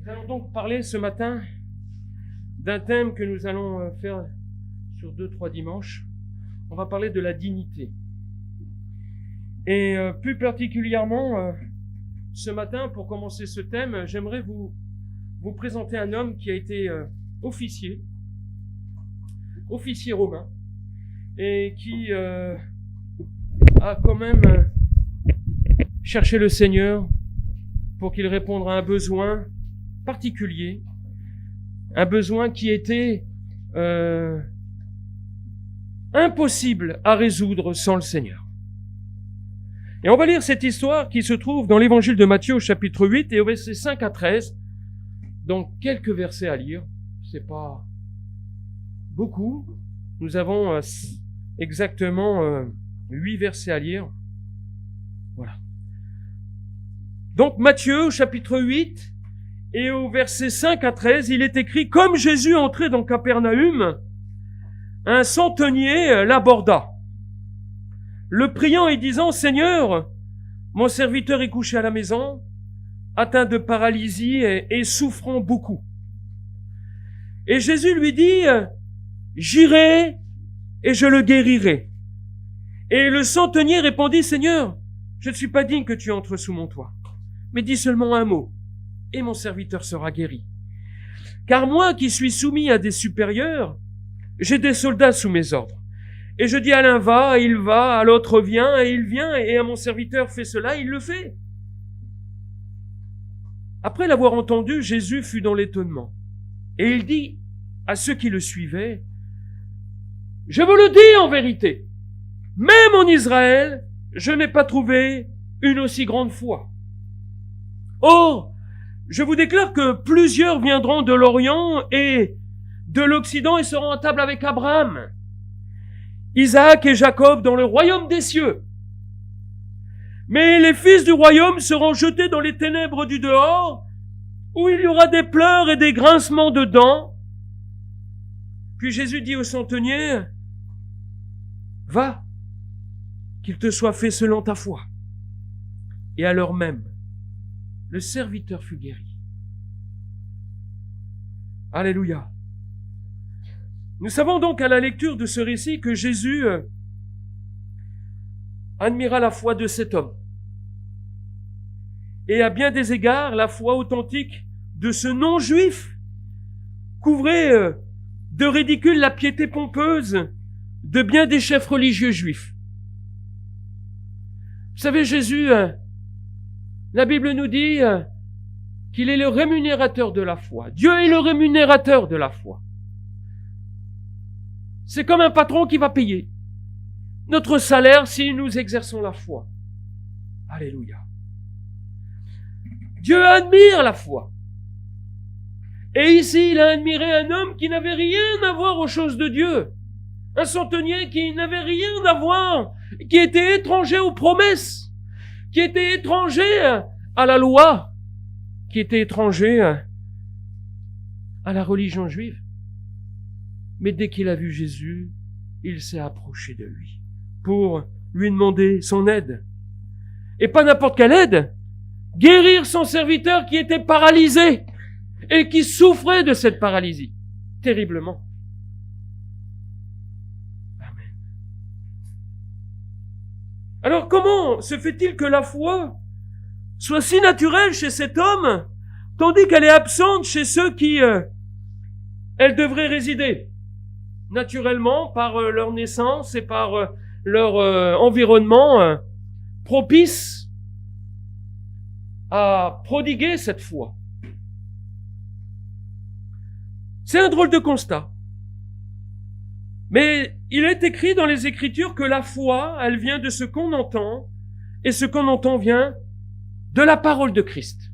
Nous allons donc parler ce matin d'un thème que nous allons faire sur 2-3 dimanches. On va parler de la dignité. Et plus particulièrement, ce matin, pour commencer ce thème, j'aimerais vous présenter un homme qui a été officier romain, et qui a quand même cherché le Seigneur pour qu'il réponde à un besoin particulier, un besoin qui était impossible à résoudre sans le Seigneur. Et on va lire cette histoire qui se trouve dans l'évangile de Matthieu au chapitre 8 et au verset 5 à 13. Donc quelques versets à lire, c'est pas beaucoup. Nous avons exactement 8 versets à lire. Voilà. Donc Matthieu au chapitre 8 et au verset 5 à 13, il est écrit: comme Jésus entrait dans Capernaum, un centenier l'aborda, le priant et disant: Seigneur, mon serviteur est couché à la maison, atteint de paralysie et souffrant beaucoup. Et Jésus lui dit: j'irai et je le guérirai. Et le centenier répondit: Seigneur, je ne suis pas digne que tu entres sous mon toit, mais dis seulement un mot, et mon serviteur sera guéri. Car moi qui suis soumis à des supérieurs, j'ai des soldats sous mes ordres. Et je dis à l'un va, et il va, à l'autre viens, et il vient, et à mon serviteur fais cela, il le fait. Après l'avoir entendu, Jésus fut dans l'étonnement. Et il dit à ceux qui le suivaient: je vous le dis en vérité, même en Israël, je n'ai pas trouvé une aussi grande foi. Or, je vous déclare que plusieurs viendront de l'Orient et de l'Occident et seront à table avec Abraham, Isaac et Jacob dans le royaume des cieux. Mais les fils du royaume seront jetés dans les ténèbres du dehors, où il y aura des pleurs et des grincements de dents. Puis Jésus dit au centenier: va, qu'il te soit fait selon ta foi. Et à l'heure même, le serviteur fut guéri. Alléluia. Nous savons donc à la lecture de ce récit que Jésus admira la foi de cet homme. Et à bien des égards, la foi authentique de ce non-juif couvrait de ridicule la piété pompeuse de bien des chefs religieux juifs. Vous savez, Jésus, la Bible nous dit qu'il est le rémunérateur de la foi. Dieu est le rémunérateur de la foi. C'est comme un patron qui va payer notre salaire si nous exerçons la foi. Alléluia. Dieu admire la foi. Et ici, il a admiré un homme qui n'avait rien à voir aux choses de Dieu. Un centenier qui n'avait rien à voir, qui était étranger aux promesses, qui était étranger à la loi, qui était étranger à la religion juive. Mais dès qu'il a vu Jésus, il s'est approché de lui pour lui demander son aide. Et pas n'importe quelle aide, guérir son serviteur qui était paralysé et qui souffrait de cette paralysie terriblement. Amen. Alors comment se fait-il que la foi soit si naturelle chez cet homme, tandis qu'elle est absente chez ceux qui, elle devrait résider naturellement par leur naissance et par leur environnement propice à prodiguer cette foi? C'est un drôle de constat. Mais il est écrit dans les Écritures que la foi, elle vient de ce qu'on entend, et ce qu'on entend vient de la parole de Christ.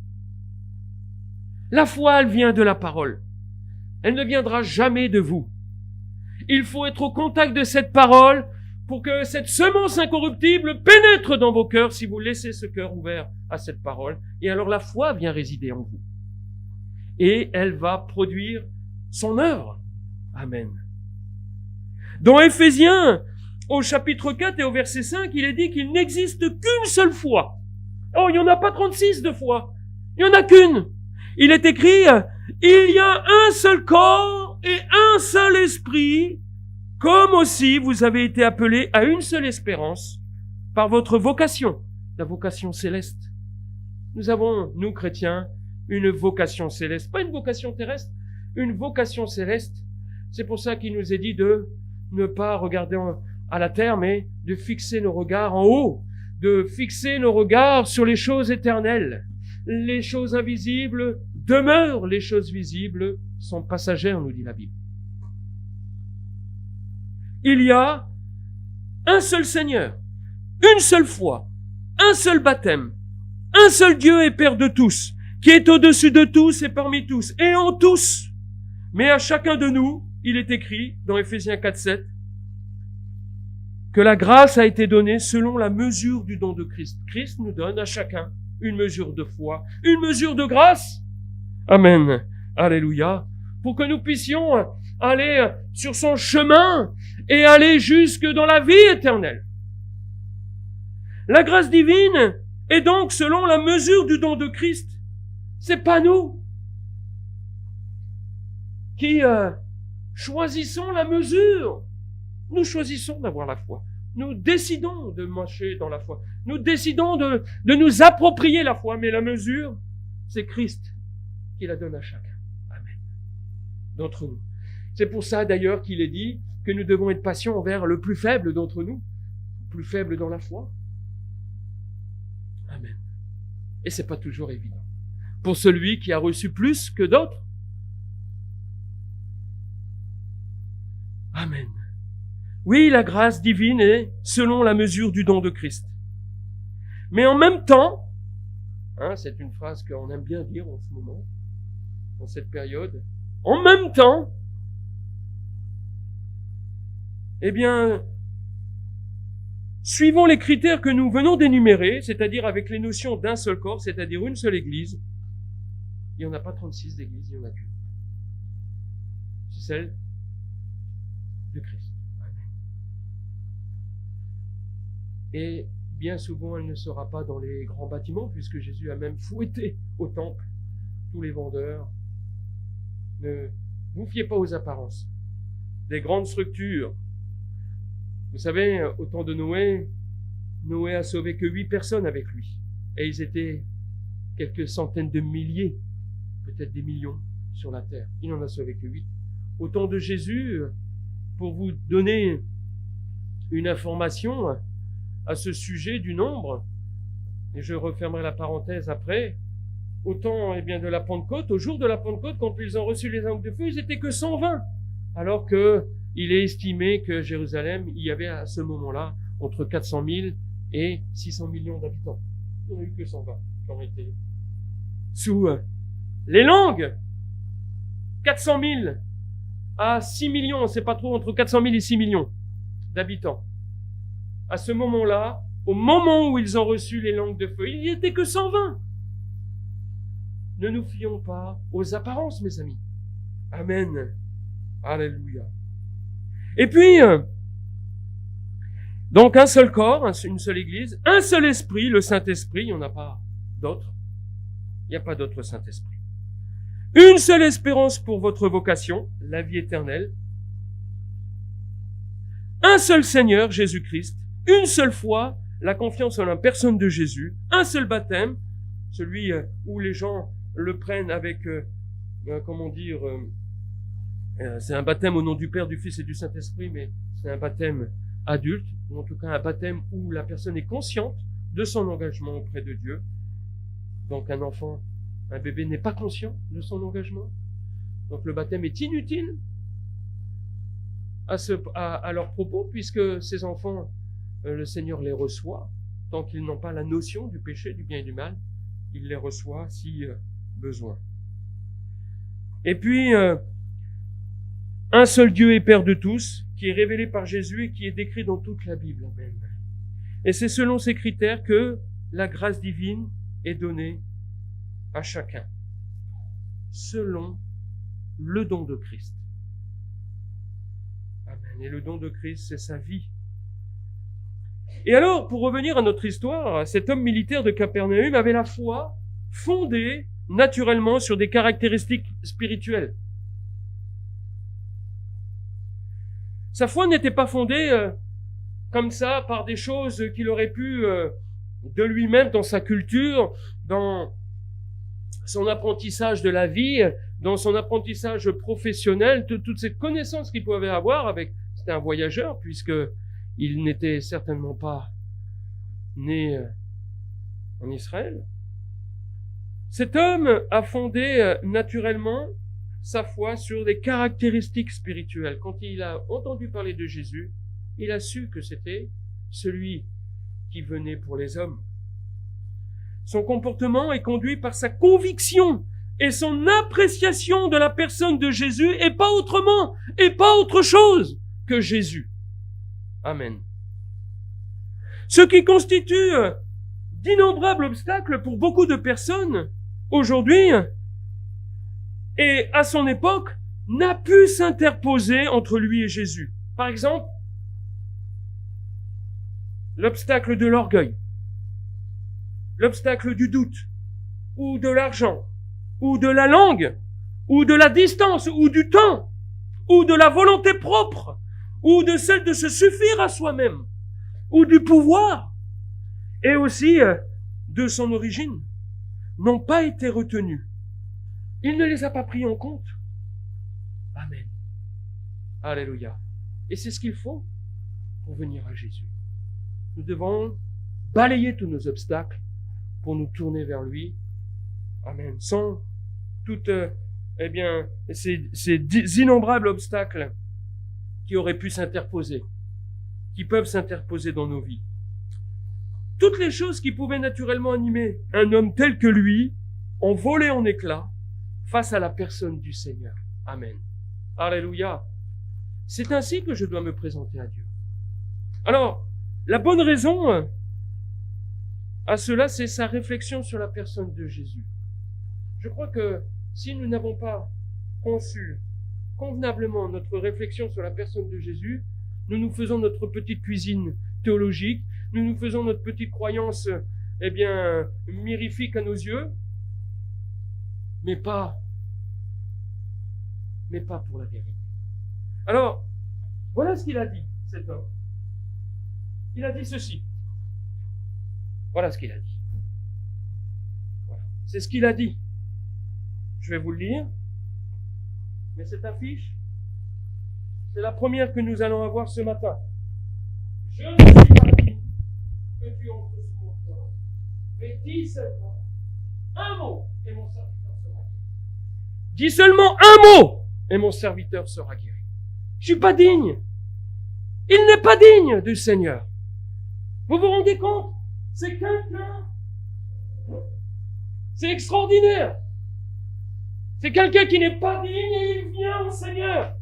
La foi, elle vient de la parole. Elle ne viendra jamais de vous. Il faut être au contact de cette parole pour que cette semence incorruptible pénètre dans vos cœurs si vous laissez ce cœur ouvert à cette parole. Et alors la foi vient résider en vous. Et elle va produire son œuvre. Amen. Dans Éphésiens, au chapitre 4 et au verset 5, il est dit qu'il n'existe qu'une seule foi. Oh, il n'y en a pas 36 de foi. Il n'y en a qu'une. Il est écrit, il y a un seul corps et un seul esprit, comme aussi vous avez été appelés à une seule espérance par votre vocation, la vocation céleste. Nous avons, nous chrétiens, une vocation céleste, pas une vocation terrestre, une vocation céleste. C'est pour ça qu'il nous est dit de ne pas regarder à la terre, mais de fixer nos regards en haut, de fixer nos regards sur les choses éternelles. Les choses invisibles demeurent, les choses visibles sont passagères, nous dit la Bible. Il y a un seul Seigneur, une seule foi, un seul baptême, un seul Dieu et Père de tous, qui est au-dessus de tous et parmi tous, et en tous. Mais à chacun de nous, il est écrit dans Éphésiens 4:7, que la grâce a été donnée selon la mesure du don de Christ. Christ nous donne à chacun une mesure de foi, une mesure de grâce. Amen. Alléluia. Pour que nous puissions aller sur son chemin et aller jusque dans la vie éternelle. La grâce divine est donc selon la mesure du don de Christ. C'est pas nous qui choisissons la mesure. Nous choisissons d'avoir la foi. Nous décidons de marcher dans la foi. Nous décidons de nous approprier la foi. Mais la mesure, c'est Christ qui la donne à chacun. Amen. D'entre nous. C'est pour ça d'ailleurs qu'il est dit que nous devons être patients envers le plus faible d'entre nous. Le plus faible dans la foi. Amen. Et c'est pas toujours évident. Pour celui qui a reçu plus que d'autres. Amen. Oui, la grâce divine est selon la mesure du don de Christ. Mais en même temps, c'est une phrase qu'on aime bien dire en ce moment, dans cette période, en même temps, eh bien, suivant les critères que nous venons d'énumérer, c'est-à-dire avec les notions d'un seul corps, c'est-à-dire une seule église, il n'y en a pas 36 d'églises, il n'y en a qu'une. C'est celle de Christ. Et bien souvent, elle ne sera pas dans les grands bâtiments, puisque Jésus a même fouetté au temple tous les vendeurs. Ne vous fiez pas aux apparences. Des grandes structures. Vous savez, au temps de Noé, Noé a sauvé que 8 personnes avec lui. Et ils étaient quelques centaines de milliers, peut-être des millions sur la terre. Il n'en a sauvé que 8. Au temps de Jésus, pour vous donner une information à ce sujet du nombre, et je refermerai la parenthèse après, au temps de la Pentecôte, au jour de la Pentecôte, quand ils ont reçu les langues de feu, ils étaient que 120, alors que il est estimé que Jérusalem, il y avait à ce moment-là entre 400 000 et 600 millions d'habitants. Il n'y en a eu que 120 qui ont été sous les langues. 400 000 à 6 millions, on ne sait pas trop, entre 400 000 et 6 millions d'habitants. À ce moment-là, au moment où ils ont reçu les langues de feu, il n'y était que 120. Ne nous fions pas aux apparences, mes amis. Amen. Alléluia. Et puis, donc un seul corps, une seule église, un seul esprit, le Saint-Esprit, il n'y en a pas d'autre. Il n'y a pas d'autre Saint-Esprit. Une seule espérance pour votre vocation, la vie éternelle. Un seul Seigneur, Jésus-Christ. Une seule foi, la confiance en la personne de Jésus. Un seul baptême, celui où les gens le prennent avec, c'est un baptême au nom du Père, du Fils et du Saint-Esprit, mais c'est un baptême adulte, ou en tout cas un baptême où la personne est consciente de son engagement auprès de Dieu. Donc un enfant, un bébé n'est pas conscient de son engagement. Donc le baptême est inutile à leur propos, puisque ces enfants, le Seigneur les reçoit, tant qu'ils n'ont pas la notion du péché, du bien et du mal, il les reçoit si besoin. Et puis, un seul Dieu et Père de tous, qui est révélé par Jésus et qui est décrit dans toute la Bible. Amen. Et c'est selon ces critères que la grâce divine est donnée à chacun, selon le don de Christ. Amen. Et le don de Christ, c'est sa vie. Et alors, pour revenir à notre histoire, cet homme militaire de Capernaum avait la foi fondée naturellement sur des caractéristiques spirituelles. Sa foi n'était pas fondée comme ça par des choses qu'il aurait pu de lui-même dans sa culture, dans son apprentissage de la vie, dans son apprentissage professionnel, toute cette connaissance qu'il pouvait avoir avec, c'était un voyageur puisque il n'était certainement pas né en Israël. Cet homme a fondé naturellement sa foi sur des caractéristiques spirituelles. Quand il a entendu parler de Jésus, il a su que c'était celui qui venait pour les hommes. Son comportement est conduit par sa conviction et son appréciation de la personne de Jésus et pas autrement, et pas autre chose que Jésus. Amen. Ce qui constitue d'innombrables obstacles pour beaucoup de personnes aujourd'hui et à son époque n'a pu s'interposer entre lui et Jésus. Par exemple, l'obstacle de l'orgueil, l'obstacle du doute, ou de l'argent, ou de la langue, ou de la distance, ou du temps, ou de la volonté propre, ou de celle de se suffire à soi-même, ou du pouvoir, et aussi de son origine, n'ont pas été retenus. Il ne les a pas pris en compte. Amen. Alléluia. Et c'est ce qu'il faut pour venir à Jésus. Nous devons balayer tous nos obstacles pour nous tourner vers lui. Amen. Sans toutes, ces innombrables obstacles qui auraient pu s'interposer, qui peuvent s'interposer dans nos vies. Toutes les choses qui pouvaient naturellement animer un homme tel que lui ont volé en éclats face à la personne du Seigneur. Amen. Alléluia. C'est ainsi que je dois me présenter à Dieu. Alors, la bonne raison à cela, c'est sa réflexion sur la personne de Jésus. Je crois que si nous n'avons pas conçu convenablement notre réflexion sur la personne de Jésus, nous nous faisons notre petite cuisine théologique, nous nous faisons notre petite croyance, mirifique à nos yeux, mais pas pour la vérité. Alors, voilà ce qu'il a dit, cet homme. Il a dit ceci. Voilà ce qu'il a dit. Voilà. C'est ce qu'il a dit. Je vais vous le lire. Mais cette affiche, c'est la première que nous allons avoir ce matin. Je ne suis pas digne que tu entres sous mon toit, mais dis seulement un mot et mon serviteur sera guéri. Dis seulement un mot et mon serviteur sera guéri. Je suis pas digne. Il n'est pas digne du Seigneur. Vous vous rendez compte? C'est quelqu'un. C'est extraordinaire. C'est quelqu'un qui n'est pas digne et il vient au Seigneur.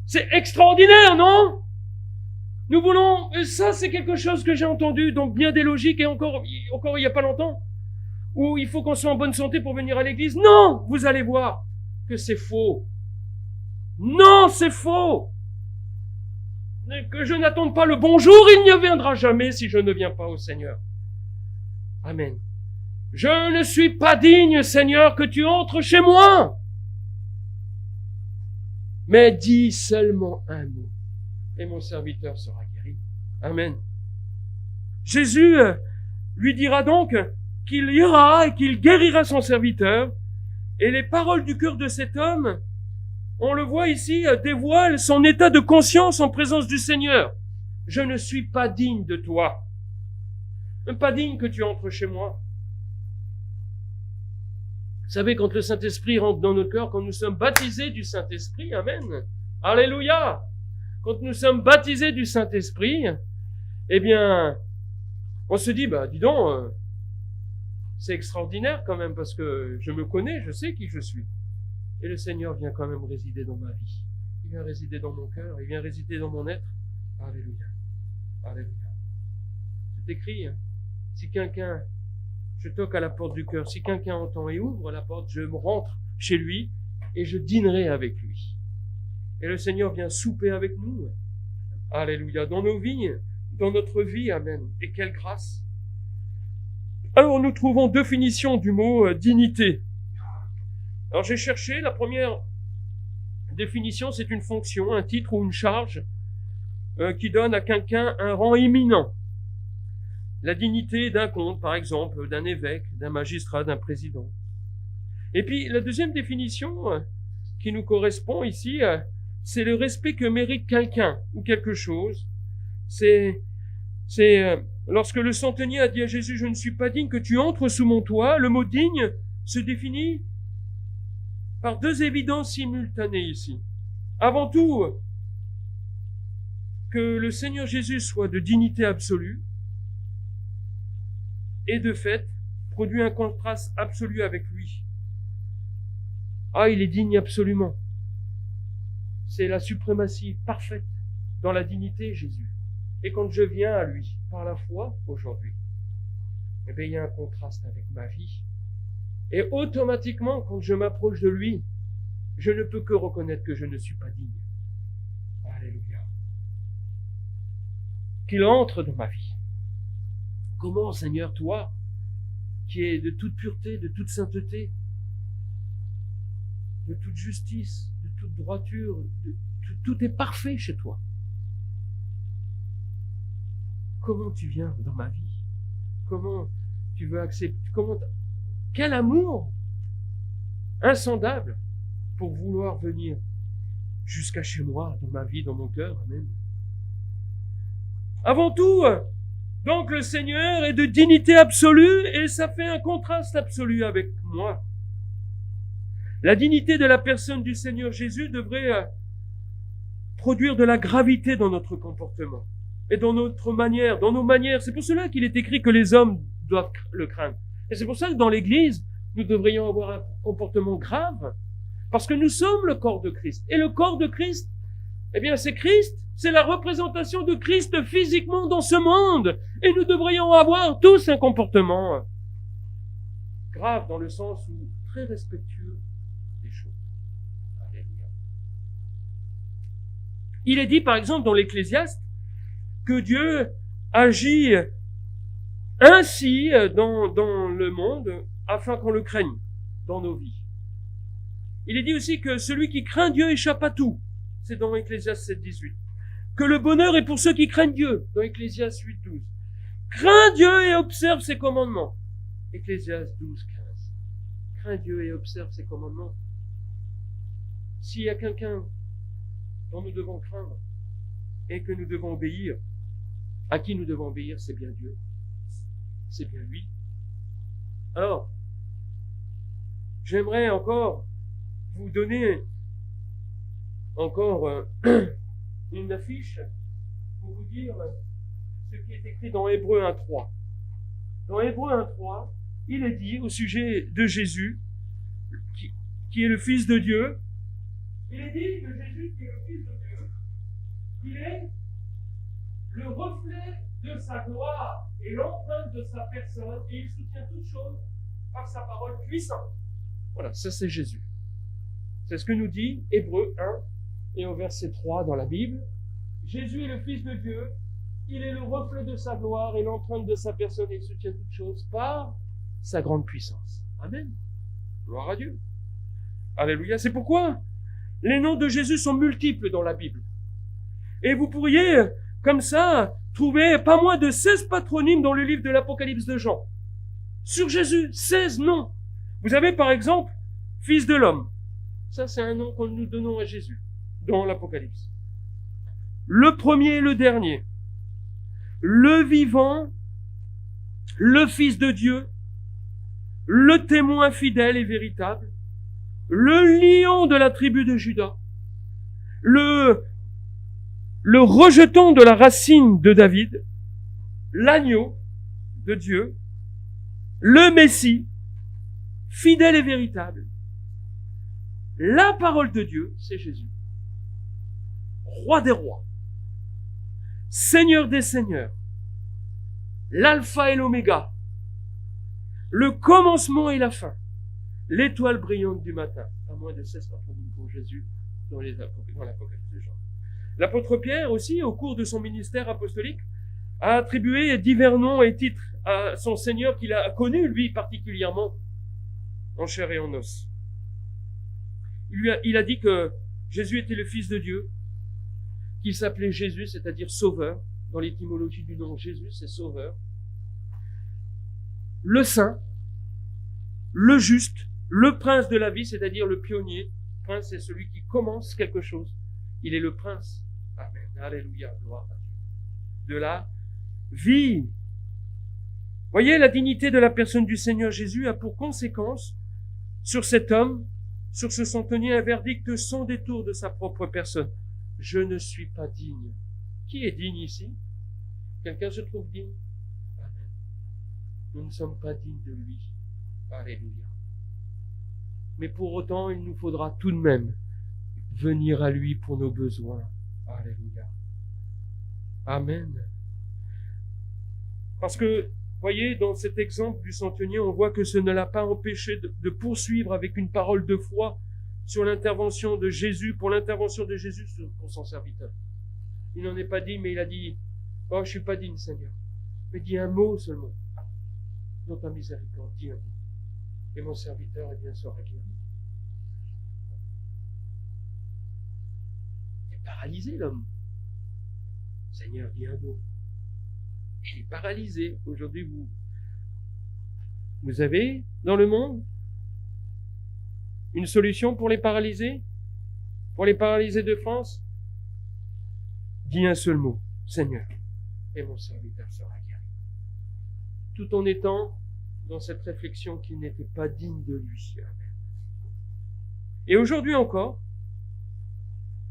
C'est extraordinaire, non? Nous voulons, et ça c'est quelque chose que j'ai entendu, donc bien des logiques, et encore il n'y a pas longtemps, où il faut qu'on soit en bonne santé pour venir à l'église. Non, vous allez voir que c'est faux. Non, c'est faux. Que je n'attende pas le bonjour, il n'y viendra jamais si je ne viens pas au Seigneur. Amen. Je ne suis pas digne, Seigneur, que tu entres chez moi. Mais dis seulement un mot, et mon serviteur sera guéri. Amen. Jésus lui dira donc qu'il ira et qu'il guérira son serviteur, et les paroles du cœur de cet homme, on le voit ici, dévoilent son état de conscience en présence du Seigneur. Je ne suis pas digne de toi. Pas digne que tu entres chez moi. Vous savez, quand le Saint-Esprit rentre dans nos cœurs, quand nous sommes baptisés du Saint-Esprit, amen, alléluia, quand nous sommes baptisés du Saint-Esprit, eh bien, on se dit, dis donc, c'est extraordinaire quand même, parce que je me connais, je sais qui je suis. Et le Seigneur vient quand même résider dans ma vie. Il vient résider dans mon cœur, il vient résider dans mon être. Alléluia, alléluia. C'est écrit, si quelqu'un, je toque à la porte du cœur, si quelqu'un entend et ouvre la porte, je me rentre chez lui et je dînerai avec lui. Et le Seigneur vient souper avec nous. Alléluia. Dans nos vies, dans notre vie, amen. Et quelle grâce. Alors nous trouvons définition du mot dignité. Alors j'ai cherché, la première définition, c'est une fonction, un titre ou une charge qui donne à quelqu'un un rang éminent. La dignité d'un comte, par exemple, d'un évêque, d'un magistrat, d'un président. Et puis la deuxième définition qui nous correspond ici, c'est le respect que mérite quelqu'un ou quelque chose. C'est lorsque le centenier a dit à Jésus, je ne suis pas digne que tu entres sous mon toit, le mot digne se définit par deux évidences simultanées ici. Avant tout, que le Seigneur Jésus soit de dignité absolue, et de fait, produit un contraste absolu avec lui. Ah, il est digne absolument. C'est la suprématie parfaite dans la dignité, Jésus. Et quand je viens à lui, par la foi, aujourd'hui, eh bien, il y a un contraste avec ma vie. Et automatiquement, quand je m'approche de lui, je ne peux que reconnaître que je ne suis pas digne. Alléluia. Qu'il entre dans ma vie. Comment, Seigneur, toi, qui es de toute pureté, de toute sainteté, de toute justice, de toute droiture, tout est parfait chez toi. Comment tu viens dans ma vie? Comment tu veux accepter? Quel amour insondable pour vouloir venir jusqu'à chez moi, dans ma vie, dans mon cœur. Amen. Avant tout, donc le Seigneur est de dignité absolue et ça fait un contraste absolu avec moi. La dignité de la personne du Seigneur Jésus devrait produire de la gravité dans notre comportement et dans notre manière, dans nos manières. C'est pour cela qu'il est écrit que les hommes doivent le craindre. Et c'est pour ça que dans l'Église, nous devrions avoir un comportement grave, parce que nous sommes le corps de Christ. Et le corps de Christ, eh bien c'est Christ, c'est la représentation de Christ physiquement dans ce monde. Et nous devrions avoir tous un comportement grave dans le sens où très respectueux des choses. Alléluia. Il est dit par exemple dans l'Ecclésiaste que Dieu agit ainsi dans le monde afin qu'on le craigne dans nos vies. Il est dit aussi que celui qui craint Dieu échappe à tout. C'est dans Ecclésiaste 7.18. Que le bonheur est pour ceux qui craignent Dieu, dans Ecclésiaste 8.12. Crains Dieu et observe ses commandements. Ecclésiaste 12.15. Crains Dieu et observe ses commandements. S'il y a quelqu'un dont nous devons craindre et que nous devons obéir, à qui nous devons obéir, c'est bien Dieu. C'est bien lui. Alors, j'aimerais encore vous donner encore une affiche pour vous dire ce qui est écrit dans Hébreux 1.3. Dans Hébreux 1.3, il est dit au sujet de Jésus, qui est le Fils de Dieu, il est dit de Jésus qui est le Fils de Dieu, qu'il est le reflet de sa gloire et l'empreinte de sa personne, et il soutient toutes choses par sa parole puissante. Voilà, ça c'est Jésus. C'est ce que nous dit Hébreux 1 et au verset 3 dans la Bible. Jésus est le Fils de Dieu, il est le reflet de sa gloire et l'empreinte de sa personne, et il soutient toutes choses par sa grande puissance. Amen. Gloire à Dieu. Alléluia. C'est pourquoi les noms de Jésus sont multiples dans la Bible. Et vous pourriez, comme ça, trouver pas moins de 16 patronymes dans le livre de l'Apocalypse de Jean. Sur Jésus, 16 noms. Vous avez par exemple, Fils de l'homme. Ça, c'est un nom que nous donnons à Jésus dans l'Apocalypse. Le premier et le dernier. Le vivant, le Fils de Dieu, le témoin fidèle et véritable, le lion de la tribu de Juda, le rejeton de la racine de David, l'agneau de Dieu, le Messie, fidèle et véritable. La parole de Dieu, c'est Jésus. Roi des rois, Seigneur des seigneurs, l'alpha et l'oméga, le commencement et la fin, l'étoile brillante du matin. Pas moins de 16 patronymes pour Jésus dans l'Apocalypse de Jean. L'apôtre Pierre aussi, au cours de son ministère apostolique, a attribué divers noms et titres à son Seigneur qu'il a connu, lui, particulièrement, en chair et en os. Il a dit que Jésus était le Fils de Dieu, qu'il s'appelait Jésus, c'est-à-dire Sauveur. Dans l'étymologie du nom Jésus, c'est Sauveur. Le Saint, le Juste, le Prince de la vie, c'est-à-dire le pionnier. Le Prince, c'est celui qui commence quelque chose. Il est le Prince. Amen. Alléluia. Gloire à Dieu. De la vie. Voyez, la dignité de la personne du Seigneur Jésus a pour conséquence sur cet homme, sur ce centenier, un verdict sans détour de sa propre personne. Je ne suis pas digne. Qui est digne ici? Quelqu'un se trouve digne? Amen. Nous ne sommes pas dignes de lui. Alléluia. Mais pour autant, il nous faudra tout de même venir à lui pour nos besoins. Alléluia. Amen. Parce que, voyez, dans cet exemple du centenier, on voit que ce ne l'a pas empêché de poursuivre avec une parole de foi sur l'intervention de Jésus, pour l'intervention de Jésus pour son serviteur. Il n'en est pas dit, mais il a dit, oh, je suis pas digne, Seigneur. Mais dis un mot seulement. Dans ta miséricorde, dis un mot. Et mon serviteur, eh bien, sera guéri. Il est paralysé, l'homme. Seigneur, dis un mot. Il est paralysé. Aujourd'hui, vous avez dans le monde une solution pour les paralysés? Pour les paralysés de France? Dis un seul mot, Seigneur, et mon serviteur sera guéri. Tout en étant dans cette réflexion qu'il n'était pas digne de lui. Et aujourd'hui encore,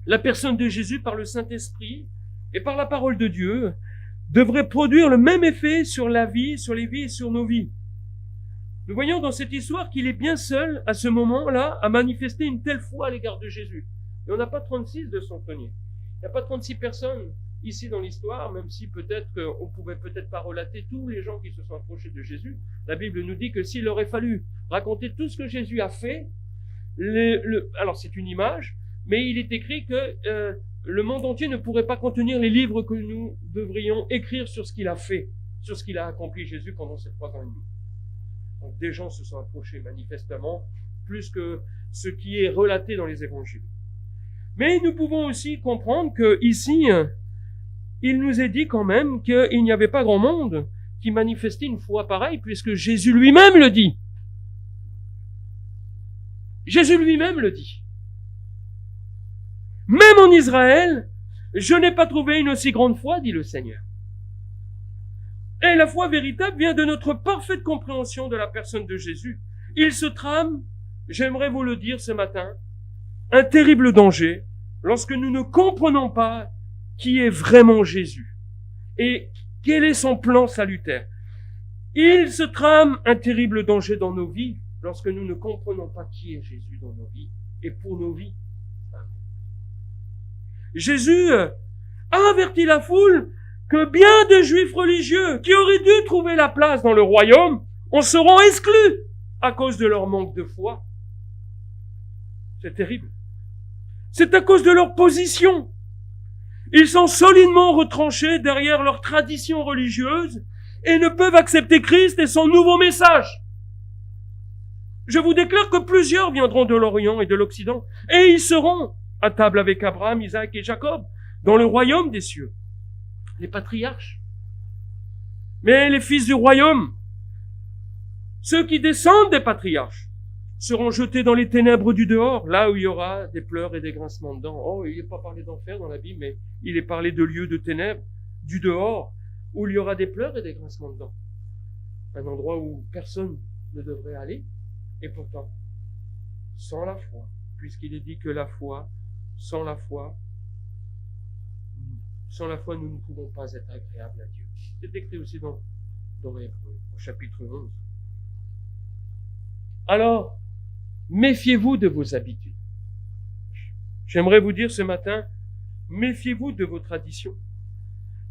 la personne de Jésus, par le Saint-Esprit et par la parole de Dieu, devrait produire le même effet sur la vie, sur les vies et sur nos vies. Nous voyons dans cette histoire qu'il est bien seul, à ce moment-là, à manifester une telle foi à l'égard de Jésus. Et on n'a pas 36 de centeniers. Il n'y a pas 36 personnes ici dans l'histoire, même si peut-être qu'on pouvait peut-être pas relater tous les gens qui se sont approchés de Jésus. La Bible nous dit que s'il aurait fallu raconter tout ce que Jésus a fait, alors c'est une image, mais il est écrit que le monde entier ne pourrait pas contenir les livres que nous devrions écrire sur ce qu'il a fait, sur ce qu'il a accompli Jésus pendant ces 3 ans et demi. Donc des gens se sont approchés manifestement, plus que ce qui est relaté dans les évangiles. Mais nous pouvons aussi comprendre que ici, il nous est dit quand même qu'il n'y avait pas grand monde qui manifestait une foi pareille, puisque Jésus lui-même le dit. Jésus lui-même le dit. Même en Israël, je n'ai pas trouvé une aussi grande foi, dit le Seigneur. Et la foi véritable vient de notre parfaite compréhension de la personne de Jésus. Il se trame, j'aimerais vous le dire ce matin, un terrible danger lorsque nous ne comprenons pas qui est vraiment Jésus et quel est son plan salutaire. Il se trame un terrible danger dans nos vies lorsque nous ne comprenons pas qui est Jésus dans nos vies et pour nos vies. Jésus a averti la foule que bien de juifs religieux qui auraient dû trouver la place dans le royaume en seront exclus à cause de leur manque de foi. C'est terrible. C'est à cause de leur position. Ils sont solidement retranchés derrière leur tradition religieuse et ne peuvent accepter Christ et son nouveau message. Je vous déclare que plusieurs viendront de l'Orient et de l'Occident et ils seront à table avec Abraham, Isaac et Jacob dans le royaume des cieux. Les patriarches. Mais les fils du royaume, ceux qui descendent des patriarches, seront jetés dans les ténèbres du dehors, là où il y aura des pleurs et des grincements de dents. Oh, il n'est pas parlé d'enfer dans la Bible, mais il est parlé de lieux de ténèbres, du dehors, où il y aura des pleurs et des grincements de dents. Un endroit où personne ne devrait aller, et pourtant, sans la foi, puisqu'il est dit que la foi, sans la foi, nous ne pouvons pas être agréables à Dieu. C'est écrit aussi dans Hébreux, au chapitre 11. Alors, méfiez-vous de vos habitudes. J'aimerais vous dire ce matin, méfiez-vous de vos traditions.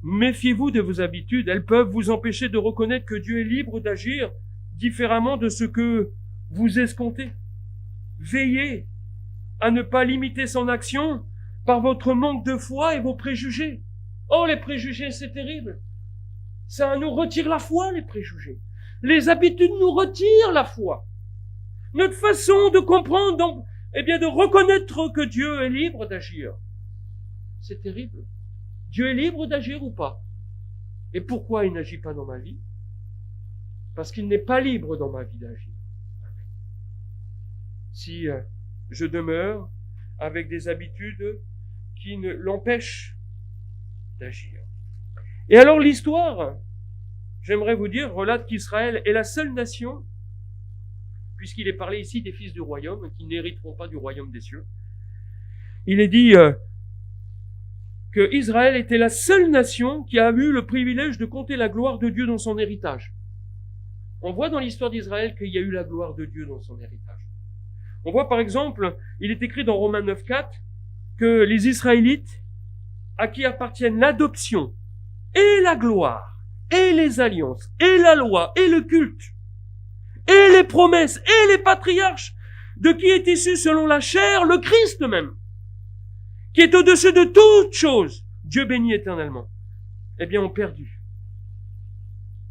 Méfiez-vous de vos habitudes. Elles peuvent vous empêcher de reconnaître que Dieu est libre d'agir différemment de ce que vous escomptez. Veillez à ne pas limiter son action par votre manque de foi et vos préjugés. Oh, les préjugés, c'est terrible. Ça nous retire la foi, les préjugés. Les habitudes nous retirent la foi. Notre façon de comprendre, donc, de reconnaître que Dieu est libre d'agir. C'est terrible. Dieu est libre d'agir ou pas? Et pourquoi il n'agit pas dans ma vie? Parce qu'il n'est pas libre dans ma vie d'agir. Si je demeure avec des habitudes qui ne l'empêchent d'agir. Et alors l'histoire, j'aimerais vous dire, relate qu'Israël est la seule nation, puisqu'il est parlé ici des fils du royaume, qui n'hériteront pas du royaume des cieux. Il est dit que Israël était la seule nation qui a eu le privilège de compter la gloire de Dieu dans son héritage. On voit dans l'histoire d'Israël qu'il y a eu la gloire de Dieu dans son héritage. On voit par exemple, il est écrit dans Romains 9,4, que les Israélites, à qui appartiennent l'adoption, et la gloire, et les alliances, et la loi, et le culte, et les promesses, et les patriarches, de qui est issu selon la chair le Christ même, qui est au-dessus de toutes choses, Dieu béni éternellement, ont perdu,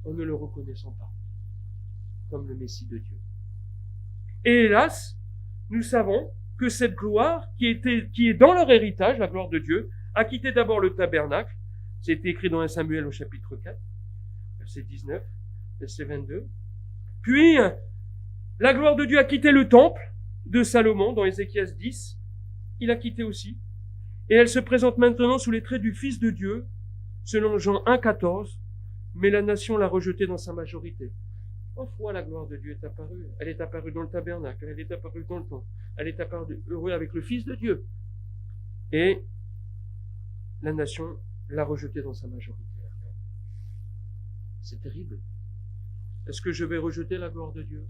en ne le reconnaissant pas comme le Messie de Dieu. Et hélas, nous savons que cette gloire, qui est dans leur héritage, la gloire de Dieu, a quitté d'abord le tabernacle. C'est écrit dans 1 Samuel au chapitre 4, verset 19, verset 22. Puis, la gloire de Dieu a quitté le temple de Salomon dans Ézéchias 10. Il a quitté aussi. Et elle se présente maintenant sous les traits du Fils de Dieu, selon Jean 1,14. Mais la nation l'a rejeté dans sa majorité. Parfois, la gloire de Dieu est apparue. Elle est apparue dans le tabernacle, elle est apparue dans le temple, elle est apparue heureux avec le Fils de Dieu. Et la nation l'a rejeté dans sa majorité. C'est terrible. Est-ce que je vais rejeter la gloire de Dieu?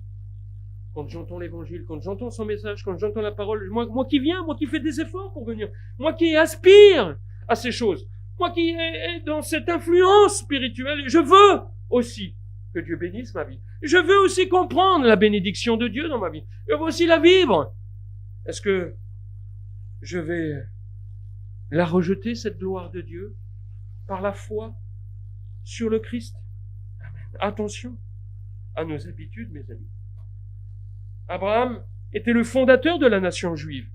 Quand j'entends l'évangile, quand j'entends son message, quand j'entends la parole, moi qui viens, moi qui fais des efforts pour venir, moi qui aspire à ces choses, moi qui est dans cette influence spirituelle, je veux aussi que Dieu bénisse ma vie. Je veux aussi comprendre la bénédiction de Dieu dans ma vie. Je veux aussi la vivre. Est-ce que je vais la rejeter, cette gloire de Dieu, par la foi sur le Christ? Amen. Attention à nos habitudes, mes amis. Abraham était le fondateur de la nation juive.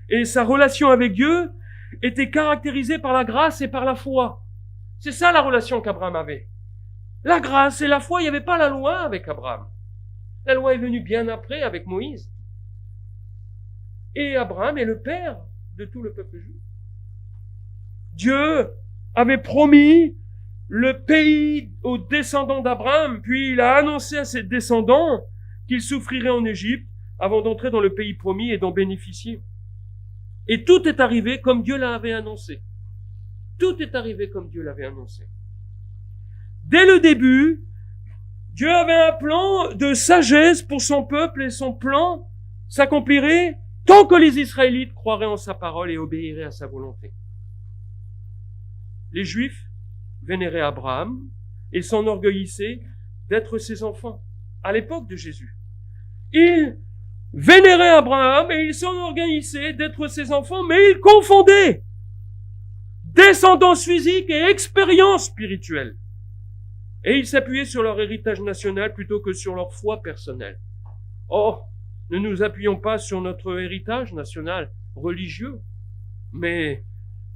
Et sa relation avec Dieu était caractérisée par la grâce et par la foi. C'est ça la relation qu'Abraham avait. La grâce et la foi, il n'y avait pas la loi avec Abraham. La loi est venue bien après avec Moïse. Et Abraham est le père de tout le peuple juif. Dieu avait promis le pays aux descendants d'Abraham, puis il a annoncé à ses descendants qu'ils souffriraient en Égypte avant d'entrer dans le pays promis et d'en bénéficier. Et tout est arrivé comme Dieu l'avait annoncé. Tout est arrivé comme Dieu l'avait annoncé. Dès le début, Dieu avait un plan de sagesse pour son peuple et son plan s'accomplirait tant que les Israélites croiraient en sa parole et obéiraient à sa volonté. Les Juifs vénéraient Abraham et s'enorgueillissaient d'être ses enfants à l'époque de Jésus. Ils vénéraient Abraham et ils s'enorgueillissaient d'être ses enfants, mais ils confondaient descendance physique et expérience spirituelle. Et ils s'appuyaient sur leur héritage national plutôt que sur leur foi personnelle. Or, ne nous appuyons pas sur notre héritage national religieux, mais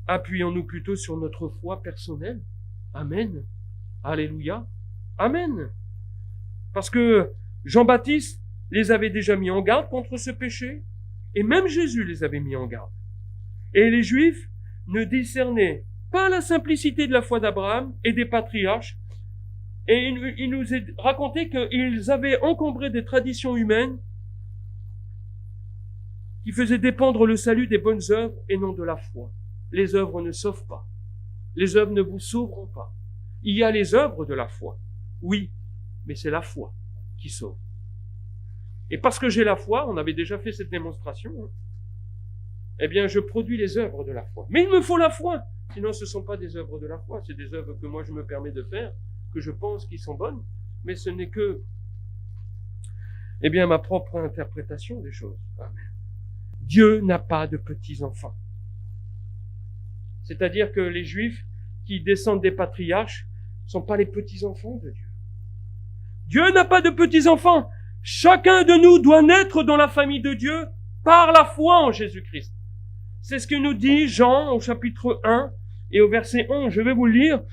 appuyons-nous plutôt sur notre foi personnelle. Amen. Alléluia. Amen. Parce que Jean-Baptiste les avait déjà mis en garde contre ce péché, et même Jésus les avait mis en garde. Et les Juifs ne discernaient pas la simplicité de la foi d'Abraham et des patriarches, et il nous est raconté qu'ils avaient encombré des traditions humaines qui faisaient dépendre le salut des bonnes œuvres et non de la foi. Les œuvres ne sauvent pas. Les œuvres ne vous sauveront pas. Il y a les œuvres de la foi. Oui, mais c'est la foi qui sauve. Et parce que j'ai la foi, on avait déjà fait cette démonstration, eh bien, je produis les œuvres de la foi. Mais il me faut la foi. Sinon, ce ne sont pas des œuvres de la foi. C'est des œuvres que moi, je me permets de faire, que je pense qu'ils sont bonnes, mais ce n'est que, ma propre interprétation des choses. Amen. Dieu n'a pas de petits-enfants. C'est-à-dire que les Juifs qui descendent des patriarches ne sont pas les petits-enfants de Dieu. Dieu n'a pas de petits-enfants. Chacun de nous doit naître dans la famille de Dieu par la foi en Jésus-Christ. C'est ce que nous dit Jean au chapitre 1 et au verset 11. Je vais vous le lire.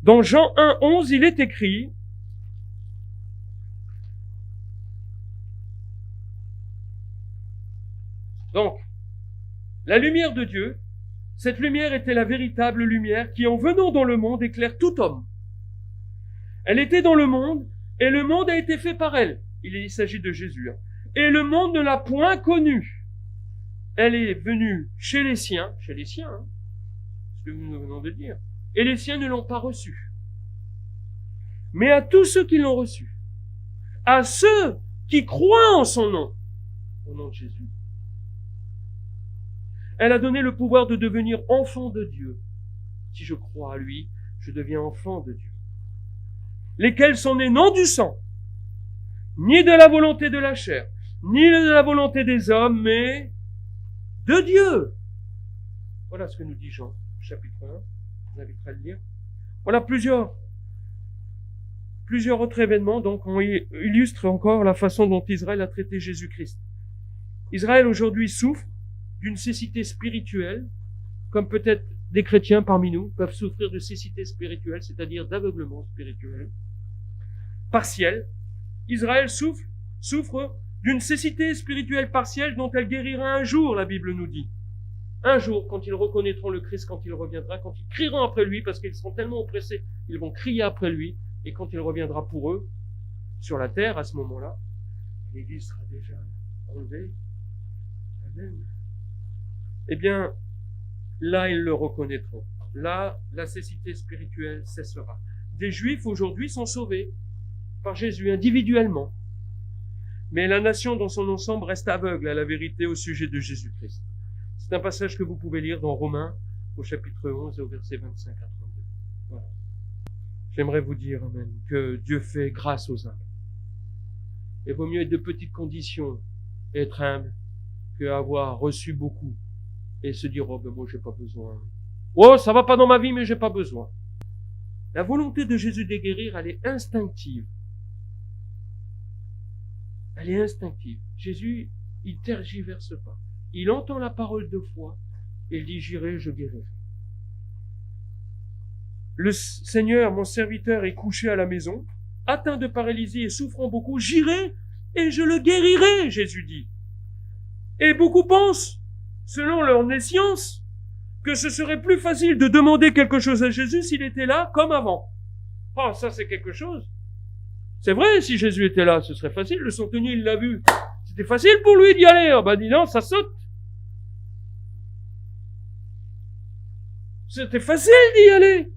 Dans Jean 1, 11, il est écrit: donc, la lumière de Dieu, cette lumière était la véritable lumière qui, en venant dans le monde, éclaire tout homme. Elle était dans le monde, et le monde a été fait par elle. Il s'agit de Jésus. Et le monde ne l'a point connue. Elle est venue chez les siens, ce que nous venons de dire, et les siens ne l'ont pas reçue. Mais à tous ceux qui l'ont reçue, à ceux qui croient en son nom, au nom de Jésus, elle a donné le pouvoir de devenir enfant de Dieu. Si je crois à lui, je deviens enfant de Dieu. Lesquels sont nés non du sang, ni de la volonté de la chair, ni de la volonté des hommes, mais de Dieu. Voilà ce que nous dit Jean, chapitre 1. Vous avez qu'à le lire. Voilà plusieurs autres événements, donc, on illustre encore la façon dont Israël a traité Jésus-Christ. Israël aujourd'hui souffre d'une cécité spirituelle, comme peut-être des chrétiens parmi nous peuvent souffrir de cécité spirituelle, c'est-à-dire d'aveuglement spirituel, partiel. Israël souffre d'une cécité spirituelle partielle dont elle guérira un jour, la Bible nous dit. Un jour, quand ils reconnaîtront le Christ, quand il reviendra, quand ils crieront après lui, parce qu'ils seront tellement oppressés, ils vont crier après lui, et quand il reviendra pour eux, sur la terre, à ce moment-là, l'Église sera déjà enlevée. Amen. Eh bien, là, ils le reconnaîtront. Là, la cécité spirituelle cessera. Des Juifs, aujourd'hui, sont sauvés par Jésus, individuellement. Mais la nation dans son ensemble reste aveugle à la vérité au sujet de Jésus-Christ. C'est un passage que vous pouvez lire dans Romains, au chapitre 11 et au verset 25 à 32. Voilà. J'aimerais vous dire, amen, que Dieu fait grâce aux humbles. Il vaut mieux être de petites conditions et être humble qu'avoir reçu beaucoup et se dire, oh ben moi j'ai pas besoin. Oh, ça va pas dans ma vie, mais j'ai pas besoin. La volonté de Jésus de guérir, elle est instinctive. Elle est instinctive. Jésus, il tergiverse pas. Il entend la parole de foi et il dit, j'irai, je guérirai. Le Seigneur, mon serviteur, est couché à la maison, atteint de paralysie et souffrant beaucoup, j'irai et je le guérirai, Jésus dit. Et beaucoup pensent, selon leur nescience, que ce serait plus facile de demander quelque chose à Jésus s'il était là comme avant. Oh, ça c'est quelque chose. C'est vrai, si Jésus était là, ce serait facile. Le centenier, il l'a vu. C'était facile pour lui d'y aller. Oh, bah dis non, ça saute. C'était facile d'y aller.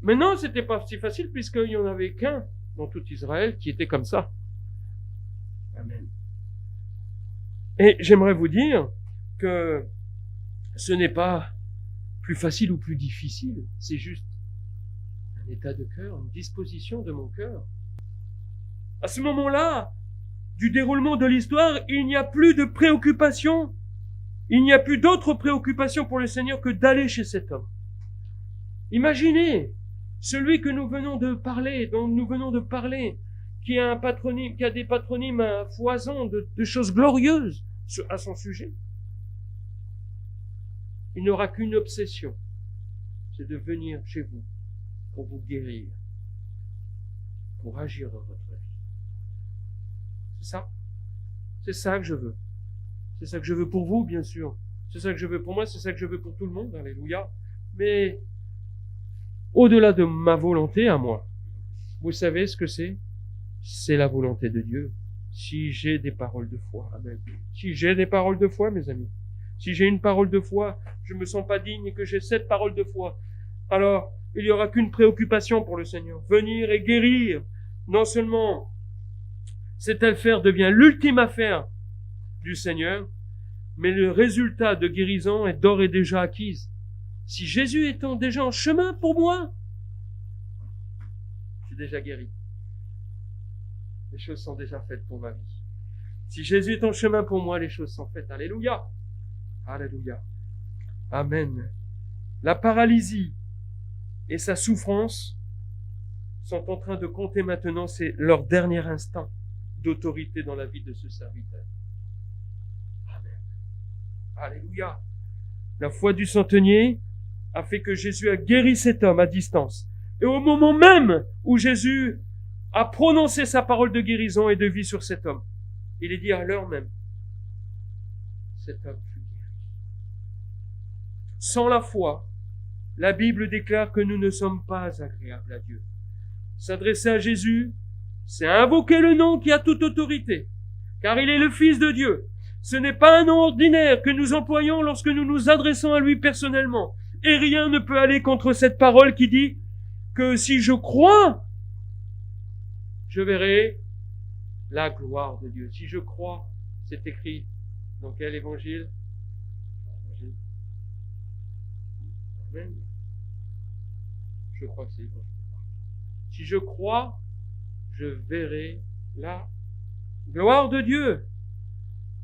Mais non, c'était pas si facile puisqu'il n'y en avait qu'un dans tout Israël qui était comme ça. Amen. Et j'aimerais vous dire que ce n'est pas plus facile ou plus difficile, c'est juste un état de cœur, une disposition de mon cœur. À ce moment-là, du déroulement de l'histoire, il n'y a plus de préoccupation, il n'y a plus d'autre préoccupation pour le Seigneur que d'aller chez cet homme. Imaginez, celui que nous venons de parler, dont nous venons de parler, qui a un patronyme, qui a des patronymes à foison de choses glorieuses à son sujet. Il n'aura qu'une obsession, c'est de venir chez vous pour vous guérir, pour agir dans votre vie. C'est ça que je veux. C'est ça que je veux pour vous, bien sûr. C'est ça que je veux pour moi, c'est ça que je veux pour tout le monde, alléluia. Mais au-delà de ma volonté à moi, vous savez ce que c'est? C'est la volonté de Dieu. Si j'ai des paroles de foi, amen. Si j'ai des paroles de foi, mes amis, si j'ai une parole de foi, je me sens pas digne et que j'ai cette parole de foi, alors il n'y aura qu'une préoccupation pour le Seigneur. Venir et guérir. Non seulement cette affaire devient l'ultime affaire du Seigneur, mais le résultat de guérison est d'ores et déjà acquise. Si Jésus étant déjà en chemin pour moi, je suis déjà guéri. Les choses sont déjà faites pour ma vie. Si Jésus est en chemin pour moi, les choses sont faites. Alléluia. Alléluia. Amen. La paralysie et sa souffrance sont en train de compter maintenant, c'est leur dernier instant d'autorité dans la vie de ce serviteur. Amen. Alléluia. La foi du centenier a fait que Jésus a guéri cet homme à distance. Et au moment même où Jésus a prononcé sa parole de guérison et de vie sur cet homme, il est dit à l'heure même, cet homme fut guéri. Sans la foi, la Bible déclare que nous ne sommes pas agréables à Dieu. S'adresser à Jésus, c'est invoquer le nom qui a toute autorité, car il est le Fils de Dieu. Ce n'est pas un nom ordinaire que nous employons lorsque nous nous adressons à lui personnellement. Et rien ne peut aller contre cette parole qui dit que si je crois, je verrai la gloire de Dieu. Si je crois, c'est écrit dans quel évangile? Amen. Je crois que c'est l'évangile. Si je crois, je verrai la gloire de Dieu.